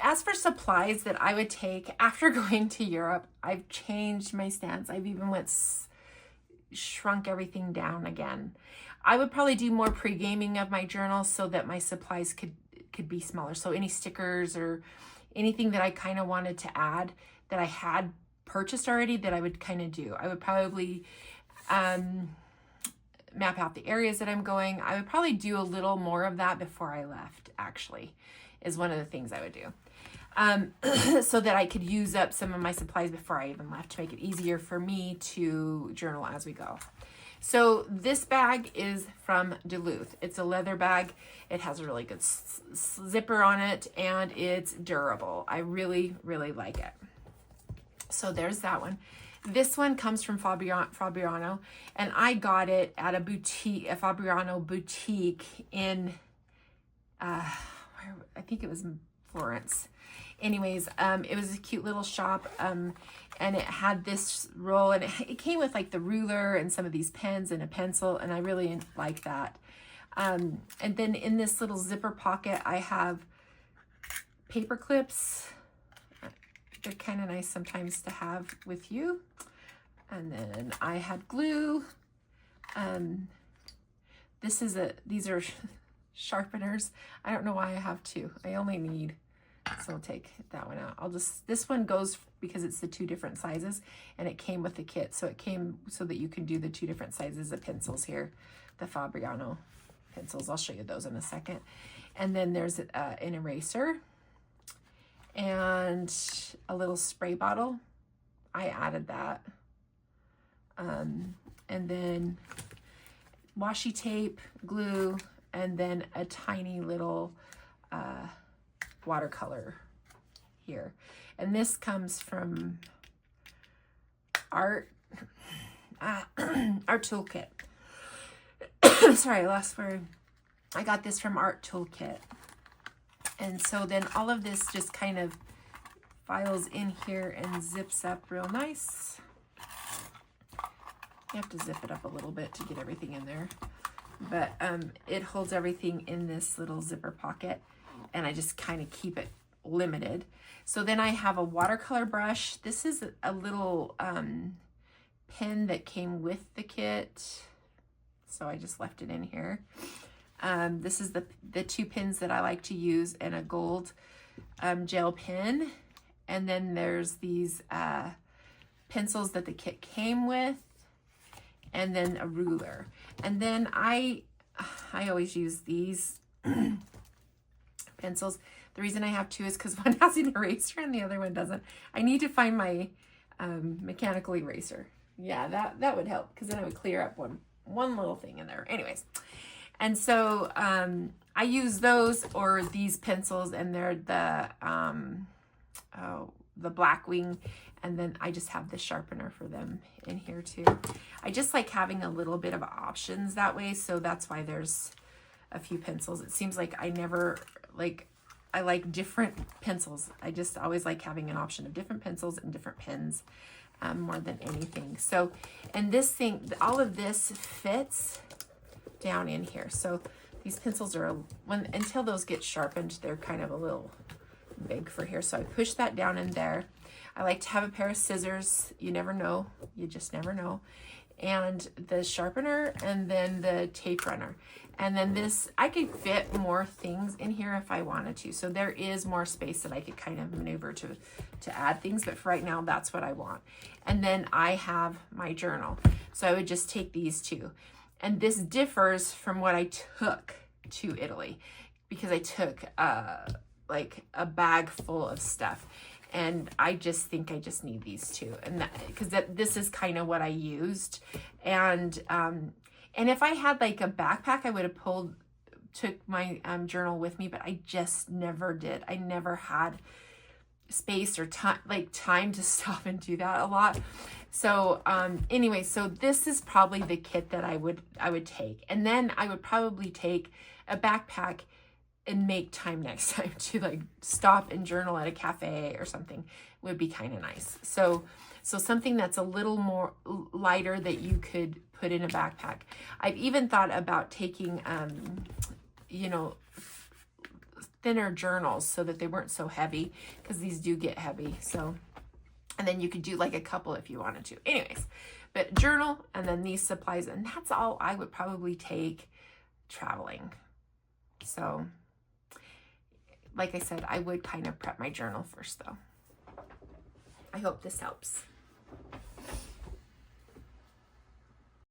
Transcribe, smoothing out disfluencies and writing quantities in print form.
as for supplies that I would take after going to Europe, I've changed my stance. I've even shrunk everything down again. I would probably do more pre-gaming of my journal so that my supplies could be smaller. So any stickers or anything that I kind of wanted to add that I had purchased already that I would kind of do. I would probably map out the areas that I'm going. I would probably do a little more of that before I left, actually, is one of the things I would do. So that I could use up some of my supplies before I even left to make it easier for me to journal as we go. So this bag is from Duluth. It's a leather bag. It has a really good zipper on it, and it's durable. I really, really like it. So there's that one. This one comes from Fabriano, and I got it at a Fabriano boutique in, I think it was Florence. Anyways, it was a cute little shop, and it had this roll, and it came with like the ruler and some of these pens and a pencil, and I really like that. And then in this little zipper pocket, I have paper clips. They're kind of nice sometimes to have with you. And then I had glue. These are sharpeners. I don't know why I have two. I only need, so I'll take that one out. This one goes because it's the two different sizes, and it came with the kit. So it came so that you can do the two different sizes of pencils here, the Fabriano pencils. I'll show you those in a second. And then there's an eraser and a little spray bottle. I added that. And then washi tape, glue, and then a tiny little watercolor here. And this comes from Art Toolkit. Sorry, I lost word. I got this from Art Toolkit. And so then all of this just kind of files in here and zips up real nice. You have to zip it up a little bit to get everything in there. But it holds everything in this little zipper pocket, and I just kind of keep it limited. So then I have a watercolor brush. This is a little pen that came with the kit, so I just left it in here. This is the two pens that I like to use, and a gold gel pen. And then there's these pencils that the kit came with, and then a ruler. And then I always use these pencils. The reason I have two is because one has an eraser and the other one doesn't. I need to find my mechanical eraser. Yeah, that would help, because then I would clear up one little thing in there. Anyways, and so I use those or these pencils, and they're the Blackwing, and then I just have the sharpener for them in here too. I just like having a little bit of options that way, so that's why there's a few pencils. It seems like I like different pencils. I just always like having an option of different pencils and different pens more than anything. So, and this thing, all of this fits down in here. So these pencils are, until those get sharpened, they're kind of a little big for here. So I push that down in there. I like to have a pair of scissors. You never know. You just never know. And the sharpener, and then the tape runner. And then this, I could fit more things in here if I wanted to. So there is more space that I could kind of maneuver to add things. But for right now, that's what I want. And then I have my journal. So I would just take these two. And this differs from what I took to Italy, because I took like a bag full of stuff. And I just think I just need these two, and because this is kind of what I used. And if I had like a backpack, I would have took my journal with me, but I just never did. I never had space or time to stop and do that a lot. So anyway, so this is probably the kit that I would take, and then I would probably take a backpack and make time next time to like stop and journal at a cafe or something would be kind of nice. So something that's a little more lighter that you could put in a backpack. I've even thought about taking, thinner journals so that they weren't so heavy, because these do get heavy. So, and then you could do like a couple if you wanted to. Anyways, but journal and then these supplies, and that's all I would probably take traveling. So, like I said, I would kind of prep my journal first though. I hope this helps.